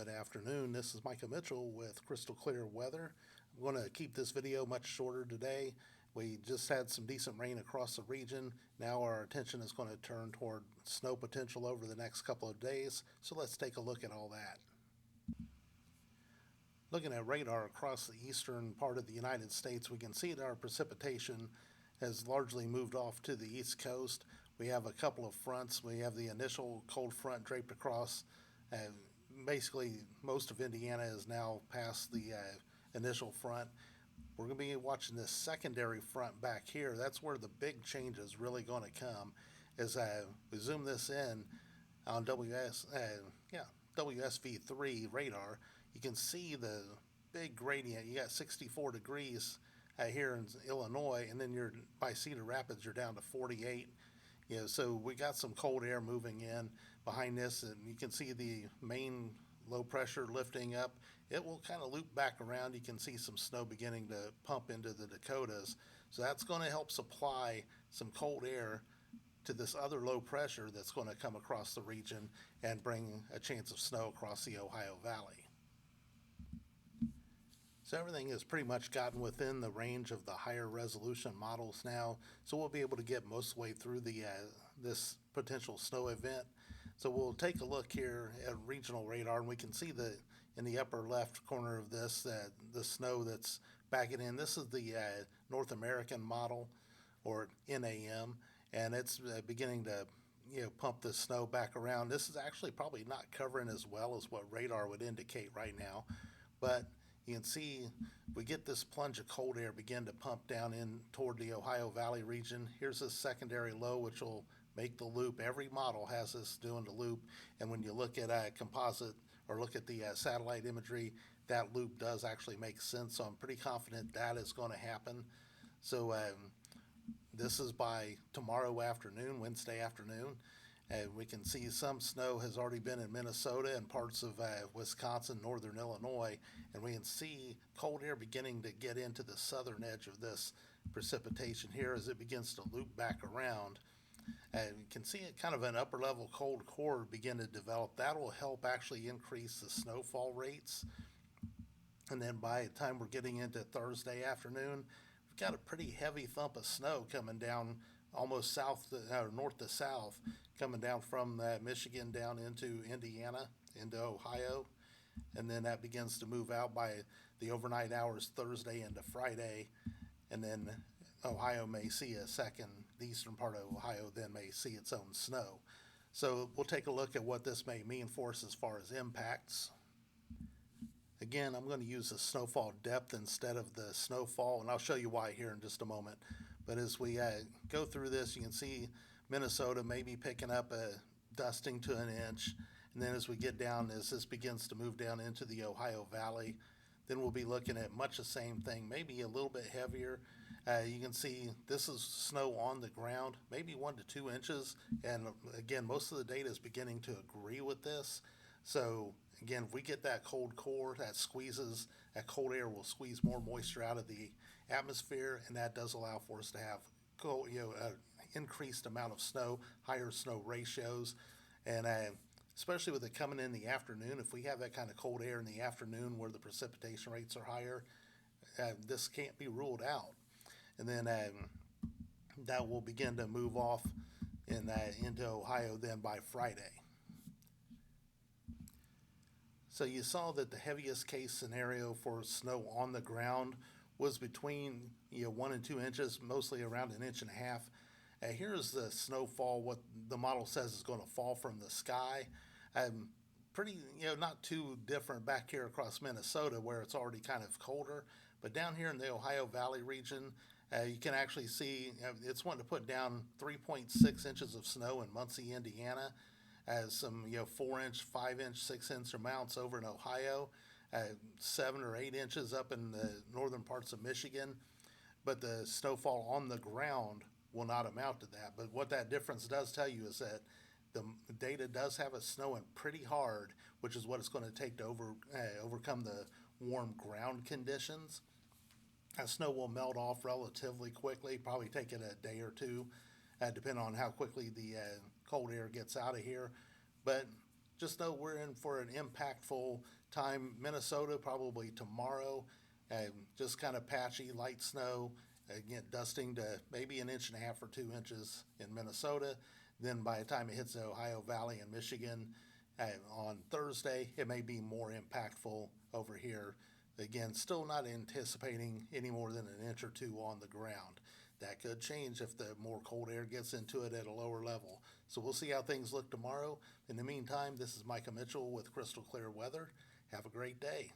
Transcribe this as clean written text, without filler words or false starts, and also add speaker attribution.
Speaker 1: Good afternoon. This is Micah Mitchell with Crystal Clear Weather. I'm going to keep this video much shorter today. We just had some decent rain across the region. Now our attention is going to turn toward snow potential over the next couple of days. So let's take a look at all that. Looking at radar across the eastern part of the United States, we can see that our precipitation has largely moved off to the east coast. We have a couple of fronts. We have the initial cold front draped across. Basically, most of Indiana is now past the initial front. We're going to be watching this secondary front back here. That's where the big change is really going to come. As we zoom this in on WSV3 radar, you can see the big gradient. You got 64 degrees here in Illinois, and then you're by Cedar Rapids, you're down to 48. So we got some cold air moving in behind this, and you can see the main low pressure lifting up. It will kind of loop back around. You can see some snow beginning to pump into the Dakotas. So that's going to help supply some cold air to this other low pressure that's going to come across the region and bring a chance of snow across the Ohio Valley. So everything has pretty much gotten within the range of the higher resolution models now. So we'll be able to get most of the way through the this potential snow event. So we'll take a look here at regional radar, and we can see the in the upper left corner of this the snow that's backing in. This is the North American model, or NAM, and it's beginning to pump the snow back around. This is actually probably not covering as well as what radar would indicate right now, but you can see we get this plunge of cold air begin to pump down in toward the Ohio Valley region. Here's a secondary low which will make the loop. Every model has this doing the loop, and when you look at a composite or look at the satellite imagery, that loop does actually make sense. So I'm pretty confident that is going to happen. So this is by tomorrow afternoon, Wednesday afternoon. We can see some snow has already been in Minnesota and parts of Wisconsin, northern Illinois, and we can see cold air beginning to get into the southern edge of this precipitation here as it begins to loop back around. You can see it kind of an upper level cold core begin to develop. That will help actually increase the snowfall rates. And then by the time we're getting into Thursday afternoon, we've got a pretty heavy thump of snow coming down almost south to, or north to south, coming down from Michigan down into Indiana, into Ohio. And then that begins to move out by the overnight hours Thursday into Friday. And then Ohio may see the eastern part of Ohio then may see its own snow. So we'll take a look at what this may mean for us as far as impacts. Again, I'm going to use the snowfall depth instead of the snowfall, and I'll show you why here in just a moment. But as we go through this, you can see Minnesota may be picking up a dusting to an inch. And then as we get down, as this begins to move down into the Ohio Valley, then we'll be looking at much the same thing, maybe a little bit heavier. You can see this is snow on the ground, maybe 1 to 2 inches. And again, most of the data is beginning to agree with this. So again, if we get that cold core, that cold air will squeeze more moisture out of the atmosphere, and that does allow for us to have increased amount of snow, higher snow ratios, and especially with it coming in the afternoon. If we have that kind of cold air in the afternoon where the precipitation rates are higher, this can't be ruled out. And then that will begin to move off into Ohio then by Friday. So you saw that the heaviest case scenario for snow on the ground was between 1 and 2 inches, mostly around 1.5 inches. Here's the snowfall, what the model says is going to fall from the sky. Pretty, not too different back here across Minnesota where it's already kind of colder. But down here in the Ohio Valley region, you can actually see it's wanting to put down 3.6 inches of snow in Muncie, Indiana, as some 4-inch, 5-inch, 6-inch amounts over in Ohio, 7 or 8 inches up in the northern parts of Michigan. But the snowfall on the ground will not amount to that. But what that difference does tell you is that the data does have us snowing pretty hard, which is what it's going to take to overcome the warm ground conditions. That snow will melt off relatively quickly, probably take it a day or two, depending on how quickly the cold air gets out of here. But just know we're in for an impactful time. Minnesota probably tomorrow, just kind of patchy, light snow. Again, dusting to maybe an inch and a half or 2 inches in Minnesota. Then by the time it hits the Ohio Valley and Michigan on Thursday, it may be more impactful over here. Again, still not anticipating any more than an inch or two on the ground. That could change if the more cold air gets into it at a lower level. So we'll see how things look tomorrow. In the meantime, this is Micah Mitchell with Crystal Clear Weather. Have a great day.